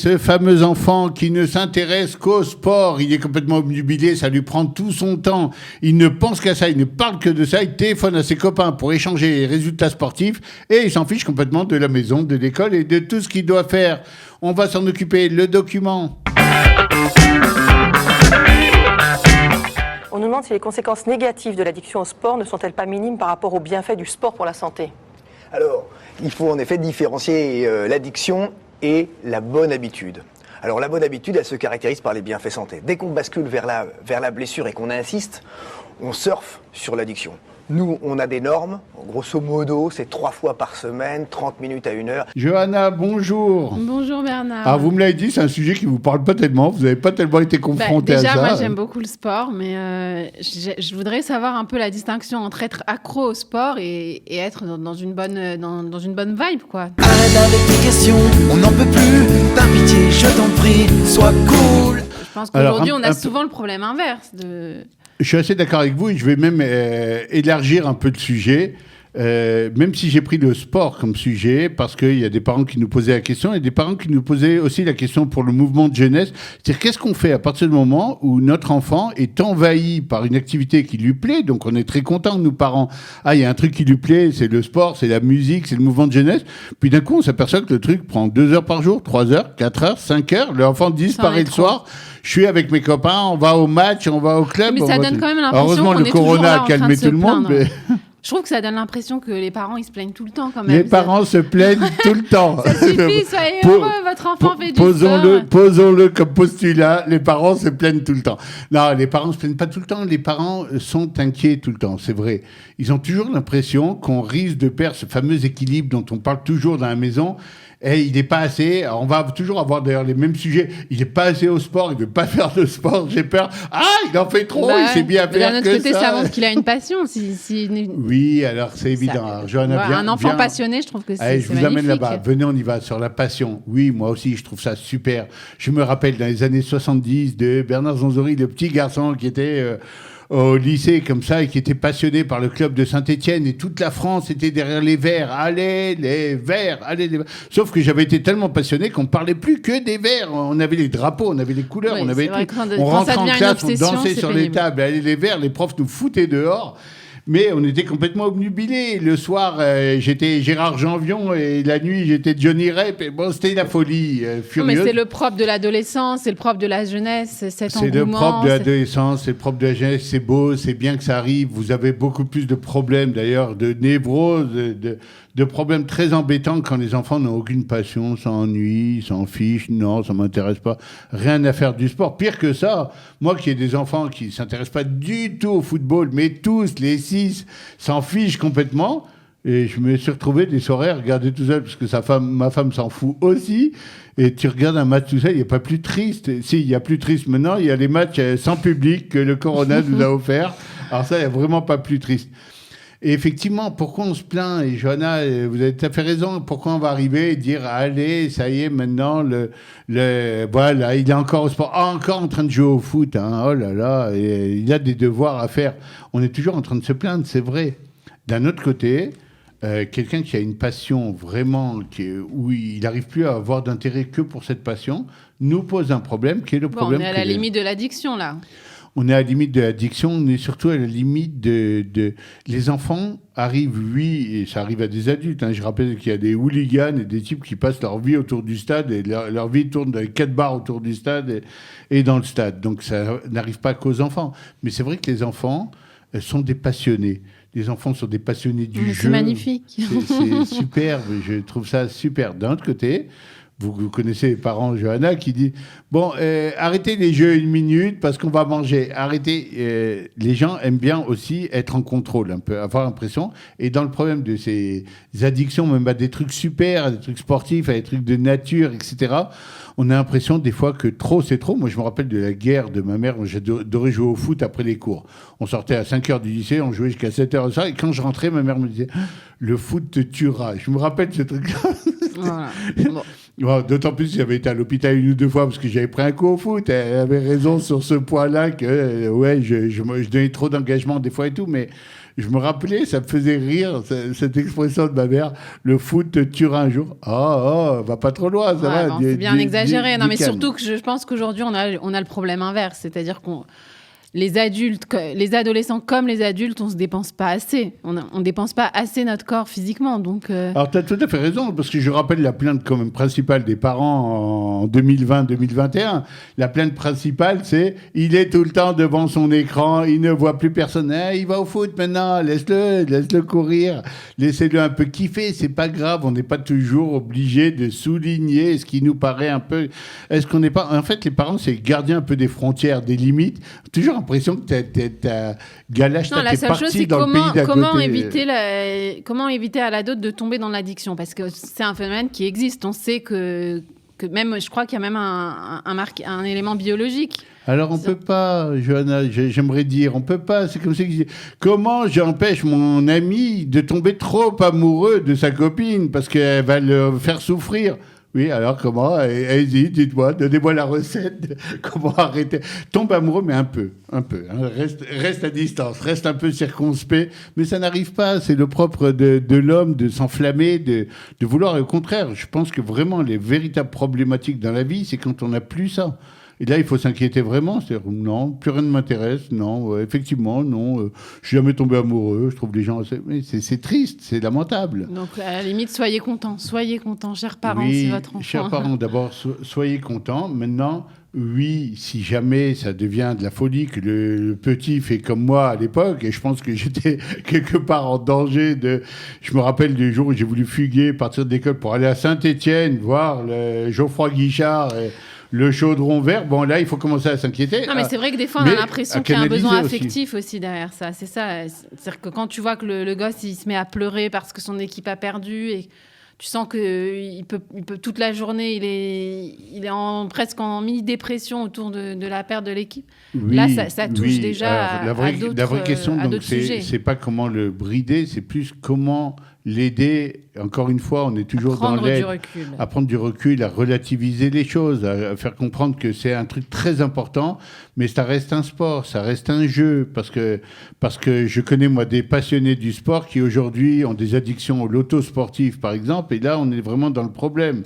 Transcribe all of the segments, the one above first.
ce fameux enfant qui ne s'intéresse qu'au sport. Il est complètement obnubilé, ça lui prend tout son temps. Il ne pense qu'à ça, il ne parle que de ça. Il téléphone à ses copains pour échanger les résultats sportifs et il s'en fiche complètement de la maison, de l'école et de tout ce qu'il doit faire. On va s'en occuper. Le document. On nous demande si les conséquences négatives de l'addiction au sport ne sont-elles pas minimes par rapport aux bienfaits du sport pour la santé. Alors, il faut en effet différencier l'addiction et la bonne habitude. Alors la bonne habitude, elle se caractérise par les bienfaits santé. Dès qu'on bascule vers la blessure et qu'on insiste, on surfe sur l'addiction. Nous, on a des normes, grosso modo, c'est 3 fois par semaine, 30 minutes à 1 heure. Johanna, bonjour. Bonjour Bernard. Alors, vous me l'avez dit, c'est un sujet qui ne vous parle pas tellement, vous n'avez pas tellement été confronté à ça. Déjà, moi j'aime beaucoup le sport, mais je voudrais savoir un peu la distinction entre être accro au sport et être dans une bonne vibe, quoi. Arrête avec tes questions, on n'en peut plus, t'as pitié, je t'en prie, sois cool. Je pense qu'aujourd'hui, on a souvent le problème inverse de... Je suis assez d'accord avec vous et je vais même élargir un peu le sujet, même si j'ai pris le sport comme sujet, parce qu'il y a des parents qui nous posaient la question et des parents qui nous posaient aussi la question pour le mouvement de jeunesse. C'est-à-dire, qu'est-ce qu'on fait à partir du moment où notre enfant est envahi par une activité qui lui plaît, donc on est très contents, nous parents. Ah, il y a un truc qui lui plaît, c'est le sport, c'est la musique, c'est le mouvement de jeunesse. Puis d'un coup, on s'aperçoit que le truc prend 2 heures par jour, 3 heures, 4 heures, 5 heures. L'enfant disparaît le soir. Je suis avec mes copains, on va au match, on va au club. Mais ça donne quand même l'impression heureusement, qu'on le est toujours corona là a calmé tout le monde. Mais... Je trouve que ça donne l'impression que les parents, ils se plaignent tout le temps quand même. Les parents se plaignent tout le temps. Ça suffit, soyez heureux, votre enfant fait du sport. Posons-le comme postulat, les parents se plaignent tout le temps. Non, les parents se plaignent pas tout le temps, les parents sont inquiets tout le temps, c'est vrai. Ils ont toujours l'impression qu'on risque de perdre ce fameux équilibre dont on parle toujours dans la maison. Et il n'est pas assez. Alors on va toujours avoir d'ailleurs les mêmes sujets. Il n'est pas assez au sport, il ne veut pas faire de sport, j'ai peur. Ah, il en fait trop, il sait bien faire que ça. D'un autre côté, ça montre qu'il a une passion. Oui, alors c'est évident. Alors, Johanna, un enfant passionné, je trouve que c'est magnifique. Je vous amène là-bas. Venez, on y va sur la passion. Oui, moi aussi, je trouve ça super. Je me rappelle dans les années 70 de Bernard Zanzori, le petit garçon qui était... au lycée comme ça et qui était passionné par le club de Saint-Étienne et toute la France était derrière les Verts. Allez les Verts, allez les Verts. Sauf que j'avais été tellement passionné qu'on ne parlait plus que des Verts. On avait les drapeaux, on avait les couleurs, on avait tout. On rentrait en classe, on dansait sur les tables. Allez les Verts, les profs nous foutaient dehors. Mais on était complètement obnubilés. Le soir, j'étais Gérard Janvion et la nuit, j'étais Johnny Rep. Et bon, c'était la folie furieuse. Mais c'est le propre de l'adolescence, c'est le propre de la jeunesse, cet engouement. C'est le propre de l'adolescence, c'est le propre de la jeunesse. C'est beau, c'est bien que ça arrive. Vous avez beaucoup plus de problèmes, d'ailleurs, de névrose, de problèmes très embêtants quand les enfants n'ont aucune passion, s'ennuient, s'en fichent. Non, ça m'intéresse pas. Rien à faire du sport. Pire que ça, moi qui ai des enfants qui s'intéressent pas du tout au football, mais tous, les 6, s'en fichent complètement. Et je me suis retrouvé des soirées à regarder tout seul, parce que ma femme s'en fout aussi. Et tu regardes un match tout seul, il n'y a pas plus triste. Si, il y a plus triste maintenant, il y a les matchs sans public que le Corona nous a offert. Alors ça, il n'y a vraiment pas plus triste. Et effectivement, pourquoi on se plaint? Et Johanna, vous avez tout à fait raison. Pourquoi on va arriver et dire, allez, ça y est, maintenant, voilà, il est encore au sport, encore en train de jouer au foot. Hein, oh là là, et il a des devoirs à faire. On est toujours en train de se plaindre, c'est vrai. D'un autre côté, quelqu'un qui a une passion vraiment, où il n'arrive plus à avoir d'intérêt que pour cette passion, nous pose un problème qui est le problème. On est à la limite de l'addiction, là. On est à la limite de l'addiction, on est surtout à la limite de... Les enfants arrivent, oui, et ça arrive à des adultes. Hein. Je rappelle qu'il y a des hooligans et des types qui passent leur vie autour du stade et leur vie tourne dans les 4 bars autour du stade et dans le stade. Donc ça n'arrive pas qu'aux enfants. Mais c'est vrai que les enfants sont des passionnés. Les enfants sont des passionnés du jeu. C'est magnifique. C'est superbe, je trouve ça super. D'un autre côté... Vous connaissez les parents, Johanna, qui dit « Bon, arrêtez les jeux 1 minute parce qu'on va manger. Arrêtez. » Les gens aiment bien aussi être en contrôle, un peu, avoir l'impression. Et dans le problème de ces addictions, même à des trucs super, à des trucs sportifs, à des trucs de nature, etc., on a l'impression des fois que trop, c'est trop. Moi, je me rappelle de la guerre de ma mère. J'adorais jouer au foot après les cours. On sortait à 5h du lycée, on jouait jusqu'à 7h le soir. Et quand je rentrais, ma mère me disait « Le foot te tuera. » Je me rappelle de ce truc-là. Voilà. Bon, d'autant plus que j'avais été à l'hôpital 1 ou 2 fois parce que j'avais pris un coup au foot. Elle avait raison sur ce point-là que ouais, je donnais trop d'engagement des fois et tout, mais je me rappelais, ça me faisait rire, cette expression de ma mère, le foot te tuera un jour. Va pas trop loin, ça va. Bon, c'est bien exagéré. Non, mais surtout que je pense qu'aujourd'hui, on a le problème inverse. C'est-à-dire qu'on les adultes, les adolescents comme les adultes, on se dépense pas assez. On dépense pas assez notre corps physiquement. Donc, Alors, tu as tout à fait raison, parce que je rappelle la plainte quand même principale des parents en 2020-2021. La plainte principale, c'est il est tout le temps devant son écran, il ne voit plus personne. Il va au foot maintenant, laisse-le courir, laissez-le un peu kiffer, c'est pas grave, on n'est pas toujours obligé de souligner ce qui nous paraît un peu... Est-ce qu'on n'est pas... En fait, les parents, c'est gardiens un peu des frontières, des limites. Toujours l'impression que t'as Galache, t'es parti dans le pays d'à côté. Comment éviter à l'ado de tomber dans l'addiction, parce que c'est un phénomène qui existe. On sait que même, je crois qu'il y a même un élément biologique. Alors on peut pas, Johanna, j'aimerais dire, on peut pas. C'est comme ça que je dis. Comment j'empêche mon ami de tomber trop amoureux de sa copine parce qu'elle va le faire souffrir? Oui, alors comment? Allez-y, dites-moi, donnez-moi la recette. Comment arrêter? Tombe amoureux, mais un peu. Hein. Reste à distance, reste un peu circonspect. Mais ça n'arrive pas. C'est le propre de l'homme de s'enflammer, de vouloir. Et au contraire, je pense que vraiment les véritables problématiques dans la vie, c'est quand on n'a plus ça. Et là, il faut s'inquiéter vraiment. C'est-à-dire, non, plus rien ne m'intéresse. Non, effectivement, non. Je suis jamais tombé amoureux. Je trouve les gens assez... Mais c'est triste, c'est lamentable. Donc, à la limite, soyez contents, chers parents, oui, c'est votre enfant. Chers parents, d'abord, soyez contents. Maintenant, oui, si jamais ça devient de la folie, que le petit fait comme moi à l'époque, et je pense que j'étais quelque part en danger de... Je me rappelle du jour où j'ai voulu fuguer, partir de l'école pour aller à Saint-Étienne, voir le Geoffroy Guichard... Le chaudron vert, bon là, il faut commencer à s'inquiéter. Non, mais c'est vrai que des fois, on a l'impression qu'il y a un besoin affectif aussi derrière ça. C'est ça. C'est-à-dire que quand tu vois que le gosse, il se met à pleurer parce que son équipe a perdu et tu sens qu'il peut toute la journée, il est presque en mini-dépression autour de la perte de l'équipe. Oui, là, ça touche déjà à d'autres la vraie question, donc, c'est pas comment le brider, c'est plus comment l'aider. Encore une fois, on est toujours dans l'aide. À prendre du recul, à relativiser les choses, à faire comprendre que c'est un truc très important, mais ça reste un sport, ça reste un jeu, parce que je connais, moi, des passionnés du sport qui, aujourd'hui, ont des addictions au loto sportif, par exemple, et là, on est vraiment dans le problème.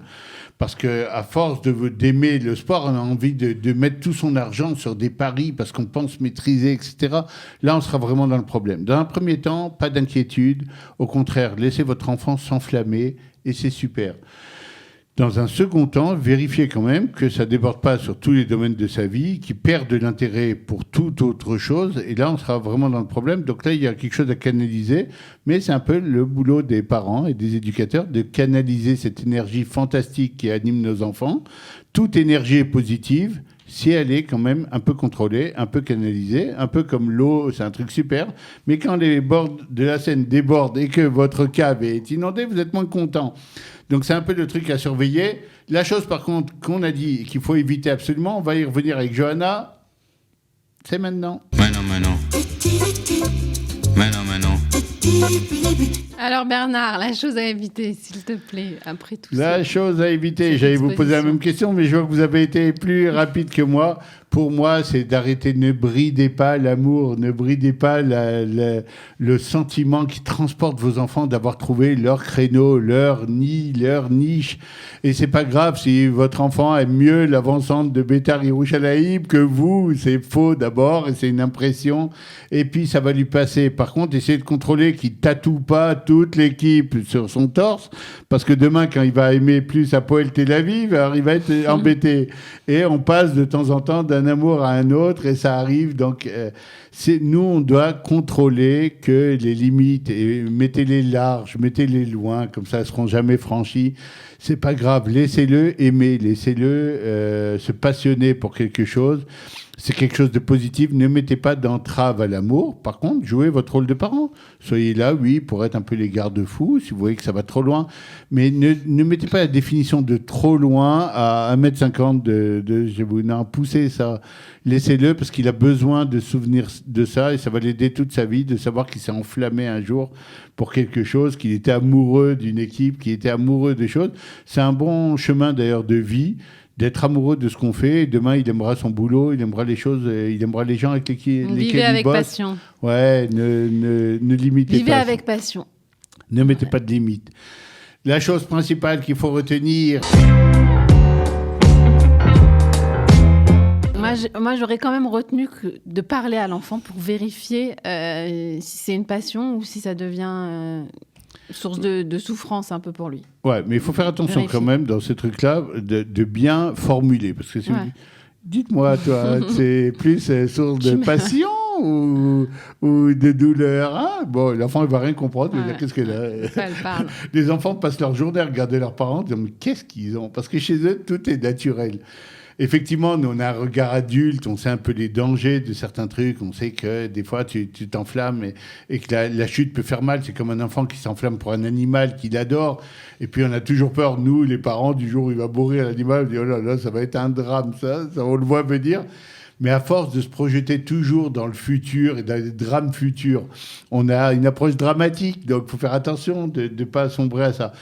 Parce qu'à force d'aimer le sport, on a envie de mettre tout son argent sur des paris parce qu'on pense maîtriser, etc. Là, on sera vraiment dans le problème. Dans un premier temps, pas d'inquiétude. Au contraire, laissez votre enfant s'enflammer et c'est super. Dans un second temps, vérifiez quand même que ça ne déborde pas sur tous les domaines de sa vie, qu'il perd de l'intérêt pour toute autre chose. Et là, on sera vraiment dans le problème. Donc là, il y a quelque chose à canaliser. Mais c'est un peu le boulot des parents et des éducateurs de canaliser cette énergie fantastique qui anime nos enfants. Toute énergie est positive si elle est quand même un peu contrôlée, un peu canalisée, un peu comme l'eau, c'est un truc super. Mais quand les bords de la Seine débordent et que votre cave est inondée, vous êtes moins content. Donc c'est un peu le truc à surveiller. La chose par contre qu'on a dit qu'il faut éviter absolument, on va y revenir avec Johanna, c'est maintenant. Maintenant. Alors Bernard, la chose à éviter, s'il te plaît, après tout ça. La chose à éviter, j'allais vous poser la même question, mais je vois que vous avez été plus rapide que moi. Pour moi, c'est d'arrêter, ne bridez pas l'amour, ne bridez pas le sentiment qui transporte vos enfants d'avoir trouvé leur créneau, leur nid, leur niche. Et c'est pas grave si votre enfant aime mieux l'avant-centre de Beitar Yerushalayim que vous, c'est faux d'abord, et c'est une impression, et puis ça va lui passer. Par contre, essayez de contrôler qu'il tatoue pas toute l'équipe sur son torse, parce que demain, quand il va aimer plus Hapoel Tel Aviv, alors il va être embêté. Et on passe de temps en temps d'un amour à un autre, et ça arrive. Donc, nous, on doit contrôler que les limites, et mettez-les larges, mettez-les loin, comme ça, elles ne seront jamais franchies. C'est pas grave, laissez-le aimer, laissez-le se passionner pour quelque chose. C'est quelque chose de positif. Ne mettez pas d'entrave à l'amour. Par contre, jouez votre rôle de parent. Soyez là, oui, pour être un peu les garde-fous, si vous voyez que ça va trop loin. Mais ne mettez pas la définition de trop loin à 1m50 de non, poussez ça. Laissez-le, parce qu'il a besoin de souvenir de ça, et ça va l'aider toute sa vie, de savoir qu'il s'est enflammé un jour pour quelque chose, qu'il était amoureux d'une équipe, qu'il était amoureux des choses. C'est un bon chemin, d'ailleurs, de vie, d'être amoureux de ce qu'on fait. Et demain, il aimera son boulot, il aimera les choses, il aimera les gens avec lesquels Vivez avec il bosse. passion. Ouais, ne limitez pas. Vivez avec passion. Ne mettez pas de limites. La chose principale qu'il faut retenir... Moi, j'aurais quand même retenu de parler à l'enfant pour vérifier si c'est une passion ou si ça devient source de souffrance un peu pour lui. Ouais, mais il faut faire attention quand même dans ces trucs-là de bien formuler. Parce que si vous dites, dites-moi, toi, c'est plus source de passion ou de douleur, hein? Bon, l'enfant, il va rien comprendre. Il va dire, qu'est-ce qu'elle a? Les enfants passent leur journée à regarder leurs parents, disant, mais qu'est-ce qu'ils ont? Parce que chez eux, tout est naturel. Effectivement, nous, on a un regard adulte, on sait un peu les dangers de certains trucs, on sait que des fois, tu t'enflammes et que la chute peut faire mal. C'est comme un enfant qui s'enflamme pour un animal qu'il adore. Et puis, on a toujours peur, nous, les parents, du jour où il va mourir l'animal, on dit, oh là là, ça va être un drame, ça on le voit venir. Mais à force de se projeter toujours dans le futur et dans les drames futurs, on a une approche dramatique. Donc, il faut faire attention de ne pas sombrer à ça.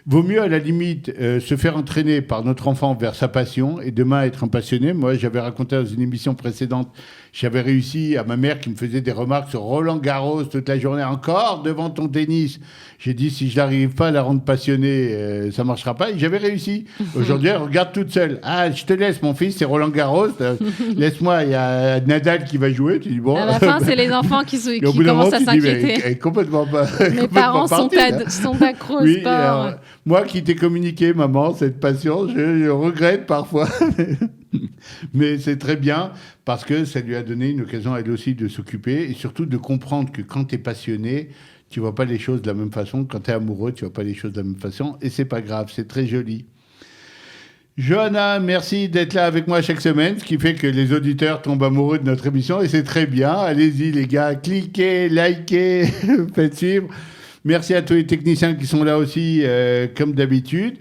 Vaut mieux, à la limite, se faire entraîner par notre enfant vers sa passion et demain être un passionné. Moi, j'avais raconté dans une émission précédente, j'avais réussi à ma mère qui me faisait des remarques sur Roland Garros toute la journée, encore devant ton tennis. J'ai dit, si je n'arrive pas à la rendre passionnée, ça ne marchera pas. Et j'avais réussi. Aujourd'hui, elle regarde toute seule. Ah, je te laisse, mon fils, c'est Roland Garros. Laisse-moi, il y a Nadal qui va jouer. Tu dis, bon. À la fin, c'est les enfants qui commencent à s'inquiéter. Elle est complètement pas. Mes parents sont accros au sport. Alors, moi qui t'ai communiqué, maman, cette passion, je regrette parfois. Mais c'est très bien parce que ça lui a donné une occasion à elle aussi de s'occuper et surtout de comprendre que quand tu es passionné, tu ne vois pas les choses de la même façon. Quand tu es amoureux, tu ne vois pas les choses de la même façon. Et c'est pas grave, c'est très joli. Johanna, merci d'être là avec moi chaque semaine, ce qui fait que les auditeurs tombent amoureux de notre émission et c'est très bien. Allez-y les gars, cliquez, likez, faites suivre. Merci à tous les techniciens qui sont là aussi, comme d'habitude.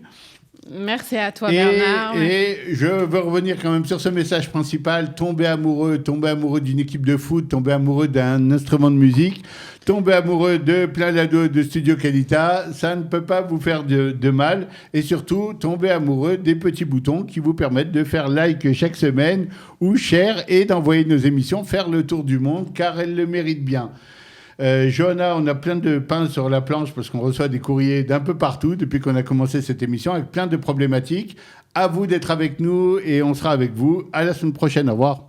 Merci à toi, Bernard. Et je veux revenir quand même sur ce message principal. Tomber amoureux d'une équipe de foot, tomber amoureux d'un instrument de musique, tomber amoureux de plein d'ado de Studio Qualita, ça ne peut pas vous faire de mal. Et surtout, tomber amoureux des petits boutons qui vous permettent de faire like chaque semaine ou share et d'envoyer nos émissions faire le tour du monde, car elles le méritent bien. Johanna, on a plein de pain sur la planche parce qu'on reçoit des courriers d'un peu partout depuis qu'on a commencé cette émission avec plein de problématiques. À vous d'être avec nous et on sera avec vous. À la semaine prochaine. Au revoir.